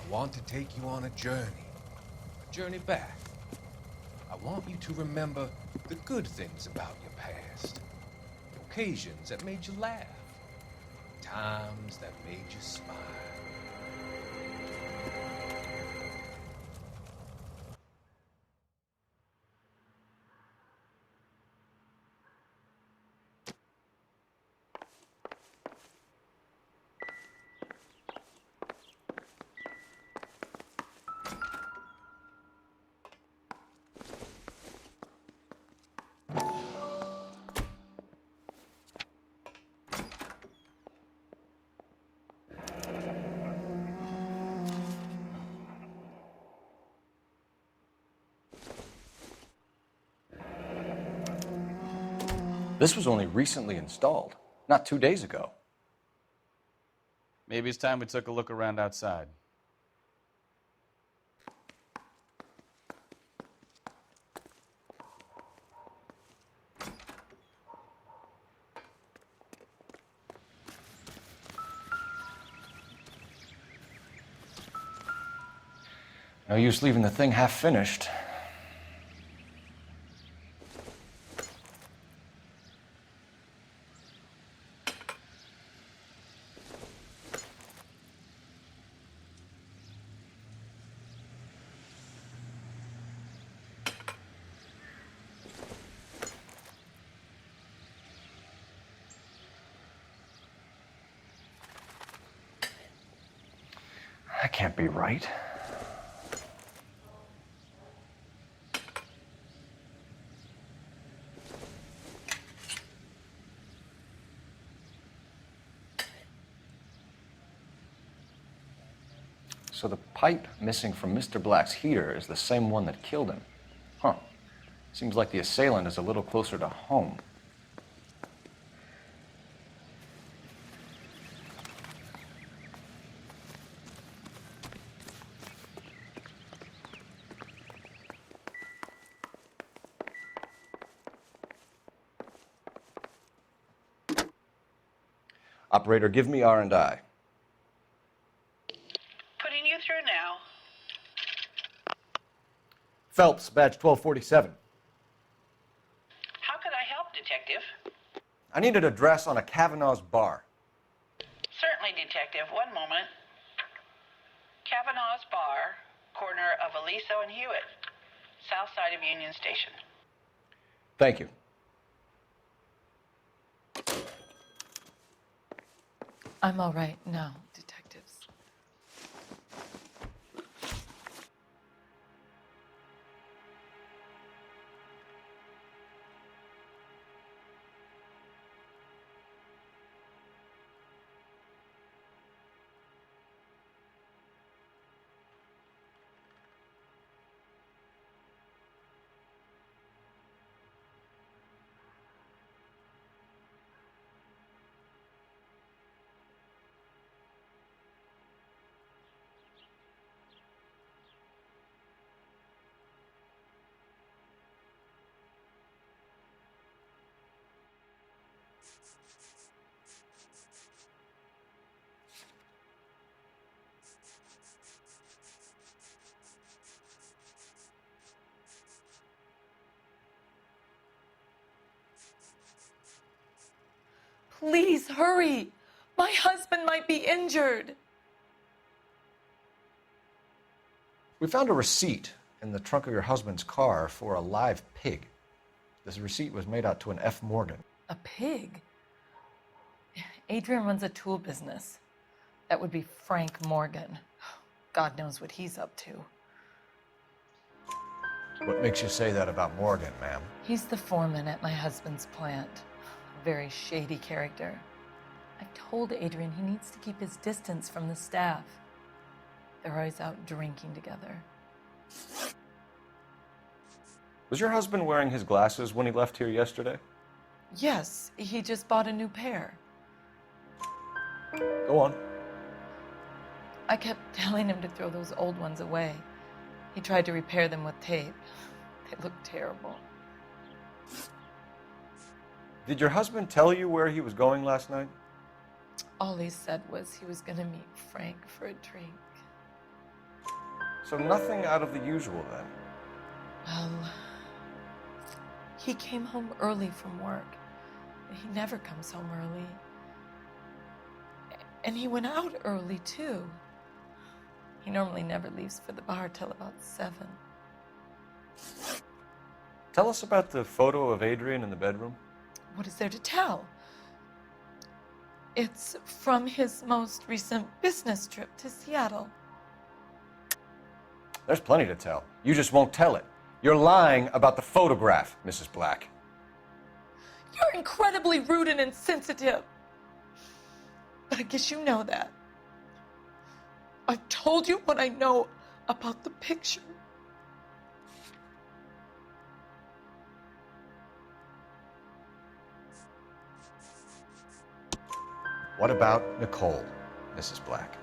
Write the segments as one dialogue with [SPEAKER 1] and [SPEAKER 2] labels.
[SPEAKER 1] want to take you on a journey back. I want you to remember the good things about your past, occasions that made you laugh, times that made you smile.
[SPEAKER 2] This was only recently installed, not 2 days ago.
[SPEAKER 3] Maybe it's time we took a look around outside.
[SPEAKER 2] No use leaving the thing half finished. That can't be right. So the pipe missing from Mr. Black's heater is the same one that killed him. Huh. Seems like the assailant is a little closer to home. Operator, give me R&I.
[SPEAKER 4] Putting you through now.
[SPEAKER 2] Phelps, badge 1247.
[SPEAKER 4] How could I help, Detective?
[SPEAKER 2] I need an address on a Kavanaugh's bar.
[SPEAKER 4] Certainly, Detective. One moment. Kavanaugh's Bar, corner of Aliso and Hewitt, south side of Union Station.
[SPEAKER 2] Thank you.
[SPEAKER 5] I'm all right now, detectives. Please hurry! My husband might be injured.
[SPEAKER 2] We found a receipt in the trunk of your husband's car for a live pig. This receipt was made out to an F. Morgan.
[SPEAKER 5] A pig? Adrian runs a tool business. That would be Frank Morgan. God knows what he's up to.
[SPEAKER 2] What makes you say that about Morgan, ma'am?
[SPEAKER 5] He's the foreman at my husband's plant. A very shady character. I told Adrian he needs to keep his distance from the staff. They're always out drinking together.
[SPEAKER 2] Was your husband wearing his glasses when he left here yesterday?
[SPEAKER 5] Yes, he just bought a new pair.
[SPEAKER 2] Go on.
[SPEAKER 5] I kept telling him to throw those old ones away. He tried to repair them with tape. They look terrible.
[SPEAKER 2] Did your husband tell you where he was going last night?
[SPEAKER 5] All he said was he was going to meet Frank for a drink.
[SPEAKER 2] So nothing out of the usual then.
[SPEAKER 5] Well, he came home early from work. He never comes home early. And he went out early, too. He normally never leaves for the bar till about 7.
[SPEAKER 2] Tell us about the photo of Adrian in the bedroom.
[SPEAKER 5] What is there to tell? It's from his most recent business trip to Seattle.
[SPEAKER 2] There's plenty to tell. You just won't tell it. You're lying about the photograph, Mrs. Black.
[SPEAKER 5] You're incredibly rude and insensitive. But I guess you know that. I've told you what I know about the picture.
[SPEAKER 2] What about Nicole, Mrs. Black?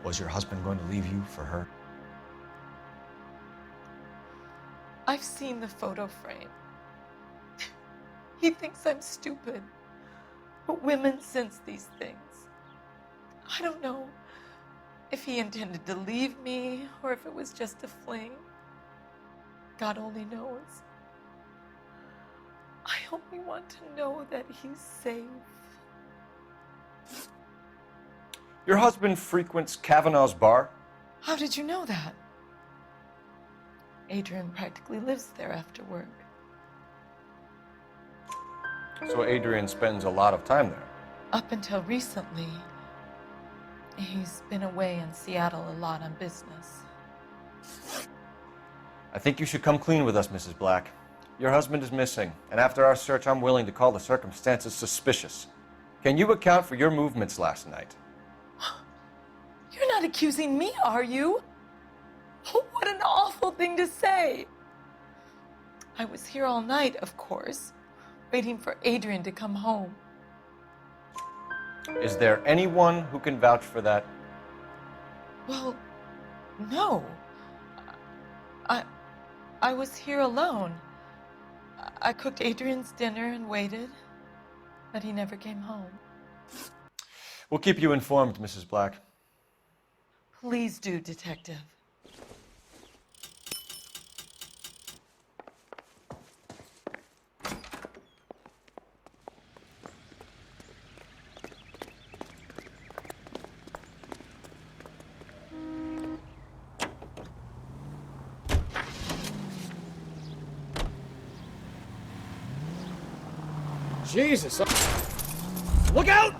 [SPEAKER 2] Was your husband going to leave you for her?
[SPEAKER 5] I've seen the photo frame. He thinks I'm stupid. But women sense these things. I don't know if he intended to leave me or if it was just a fling. God only knows. I only want to know that he's safe.
[SPEAKER 2] Your husband frequents Kavanaugh's bar?
[SPEAKER 5] How did you know that? Adrian practically lives there after work.
[SPEAKER 2] So Adrian spends a lot of time there.
[SPEAKER 5] Up until recently, he's been away in Seattle a lot on business.
[SPEAKER 2] I think you should come clean with us, Mrs. Black. Your husband is missing, and after our search, I'm willing to call the circumstances suspicious. Can you account for your movements last night?
[SPEAKER 5] You're not accusing me, are you? What an awful thing to say. I was here all night, of course, waiting for Adrian to come home.
[SPEAKER 2] Is there anyone who can vouch for that?
[SPEAKER 5] Well, no. I was here alone. I cooked Adrian's dinner and waited, but he never came home.
[SPEAKER 2] We'll keep you informed, Mrs. Black.
[SPEAKER 5] Please do, Detective.
[SPEAKER 6] Jesus. Look out!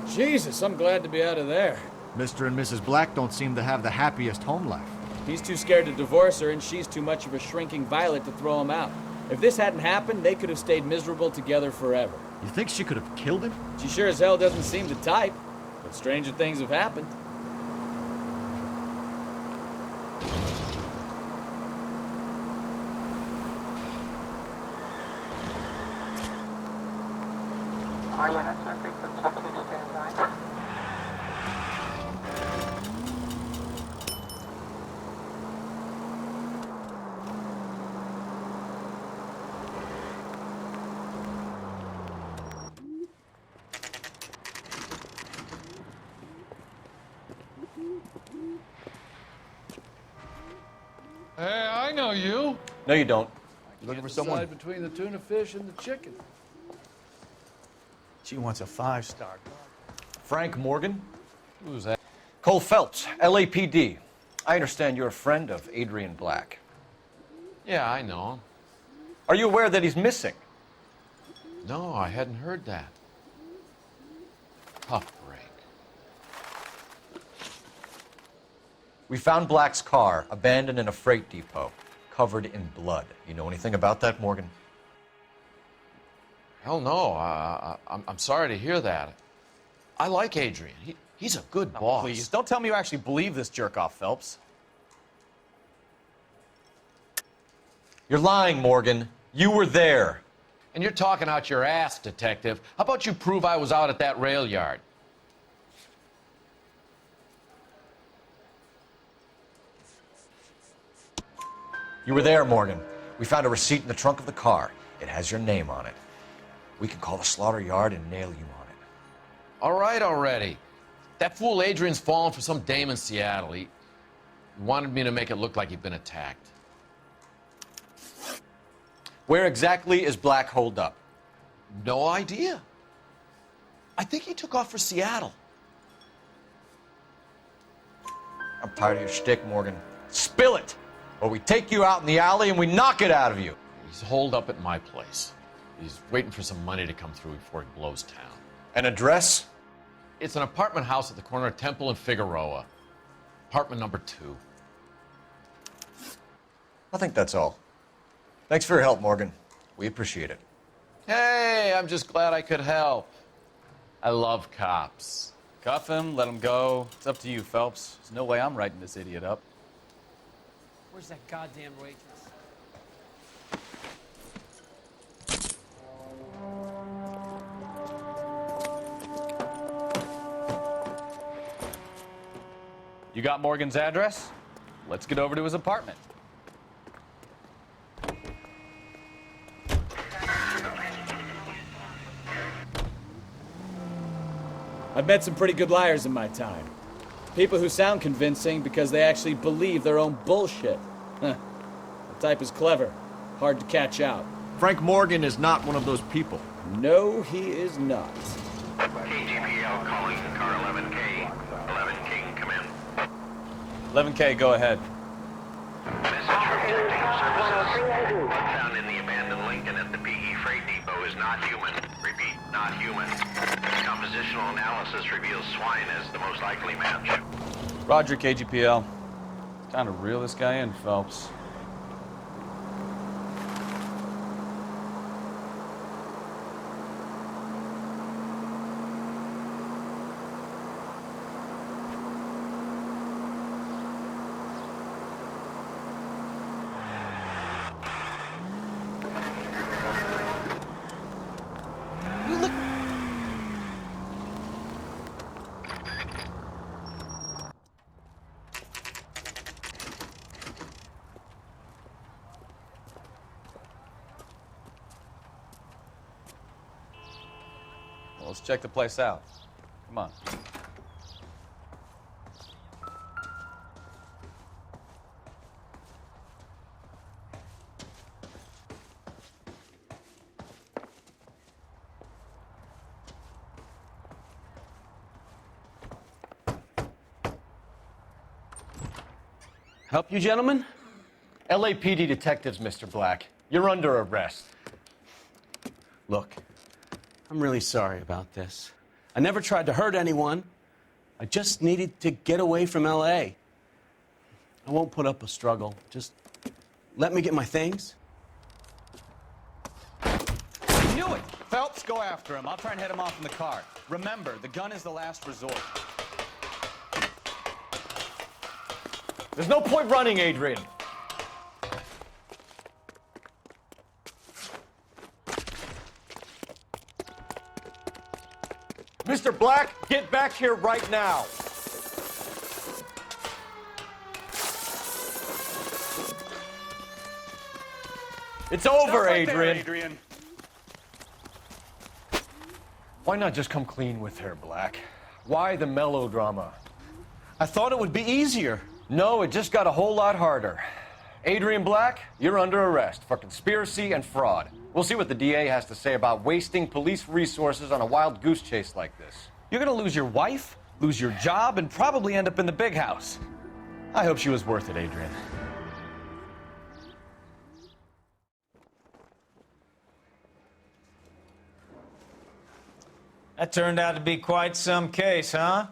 [SPEAKER 6] Jesus, I'm glad to be out of there.
[SPEAKER 7] Mr. and Mrs. Black don't seem to have the happiest home life.
[SPEAKER 6] He's too scared to divorce her, and she's too much of a shrinking violet to throw him out. If this hadn't happened, they could have stayed miserable together forever.
[SPEAKER 7] You think she could have killed him?
[SPEAKER 6] She sure as hell doesn't seem the type, but stranger things have happened.
[SPEAKER 4] All units are frequent substitute standby.
[SPEAKER 8] Hey, I know you.
[SPEAKER 2] No, you don't.
[SPEAKER 7] You looking for someone?
[SPEAKER 8] Decide between the tuna fish and the chicken.
[SPEAKER 3] She wants a 5-star.
[SPEAKER 2] Frank Morgan?
[SPEAKER 3] Who's that?
[SPEAKER 2] Cole Phelps, LAPD. I understand you're a friend of Adrian Black.
[SPEAKER 8] Yeah, I know him.
[SPEAKER 2] Are you aware that he's missing?
[SPEAKER 8] No, I hadn't heard that. Tough break.
[SPEAKER 2] We found Black's car abandoned in a freight depot, covered in blood. You know anything about that, Morgan?
[SPEAKER 8] Hell no. I'm sorry to hear that. I like Adrian. He's a good boss.
[SPEAKER 3] Please, don't tell me you actually believe this jerk-off, Phelps.
[SPEAKER 2] You're lying, Morgan. You were there.
[SPEAKER 8] And you're talking out your ass, detective. How about you prove I was out at that rail yard?
[SPEAKER 2] You were there, Morgan. We found a receipt in the trunk of the car. It has your name on it. We can call the slaughter yard and nail you on it.
[SPEAKER 8] All right already. That fool Adrian's fallen for some dame in Seattle. He wanted me to make it look like he'd been attacked.
[SPEAKER 2] Where exactly is Black holed up?
[SPEAKER 8] No idea. I think he took off for Seattle.
[SPEAKER 2] I'm tired of your shtick, Morgan. Spill it, or we take you out in the alley and we knock it out of you.
[SPEAKER 8] He's holed up at my place. He's waiting for some money to come through before he blows town.
[SPEAKER 2] An address?
[SPEAKER 8] It's an apartment house at the corner of Temple and Figueroa. Apartment number 2.
[SPEAKER 2] I think that's all. Thanks for your help, Morgan. We appreciate it.
[SPEAKER 8] Hey, I'm just glad I could help. I love cops.
[SPEAKER 3] Cuff him, let him go. It's up to you, Phelps. There's no way I'm writing this idiot up.
[SPEAKER 9] Where's that goddamn waitress?
[SPEAKER 3] You got Morgan's address? Let's get over to his apartment.
[SPEAKER 6] I've met some pretty good liars in my time. People who sound convincing because they actually believe their own bullshit. Huh. The type is clever, hard to catch out.
[SPEAKER 7] Frank Morgan is not one of those people.
[SPEAKER 6] No, he is not.
[SPEAKER 10] KGPL calling car 11K. 11 King, come in.
[SPEAKER 3] 11K, go ahead.
[SPEAKER 10] Message from Detective Services. Blood found in the abandoned Lincoln at the PE Freight Depot is not human. Repeat, not human. Compositional analysis reveals swine as the most likely match.
[SPEAKER 3] Roger, KGPL. Time to reel this guy in, Phelps. Well, let's check the place out. Come on.
[SPEAKER 9] Help you, gentlemen?
[SPEAKER 2] LAPD detectives, Mr. Black. You're under arrest.
[SPEAKER 9] Look, I'm really sorry about this. I never tried to hurt anyone. I just needed to get away from LA. I won't put up a struggle. Just let me get my things.
[SPEAKER 3] Knew it! Phelps, go after him. I'll try and head him off in the car. Remember, the gun is the last resort.
[SPEAKER 2] There's no point running, Adrian. Mr. Black, get back here right now. It's over,
[SPEAKER 3] Right there,
[SPEAKER 2] Adrian.
[SPEAKER 3] Adrian.
[SPEAKER 2] Why not just come clean with her, Black? Why the melodrama?
[SPEAKER 9] I thought it would be easier.
[SPEAKER 2] No, it just got a whole lot harder. Adrian Black, you're under arrest for conspiracy and fraud. We'll see what the DA has to say about wasting police resources on a wild goose chase like this.
[SPEAKER 3] You're gonna lose your wife, lose your job, and probably end up in the big house. I hope she was worth it, Adrian.
[SPEAKER 11] That turned out to be quite some case, huh?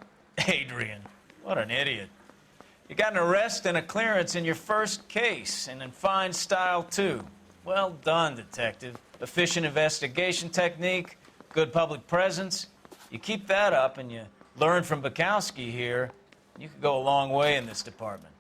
[SPEAKER 11] Adrian, what an idiot. You got an arrest and a clearance in your first case, and in fine style, too. Well done, detective. Efficient investigation technique, good public presence. You keep that up and you learn from Bukowski here, you could go a long way in this department.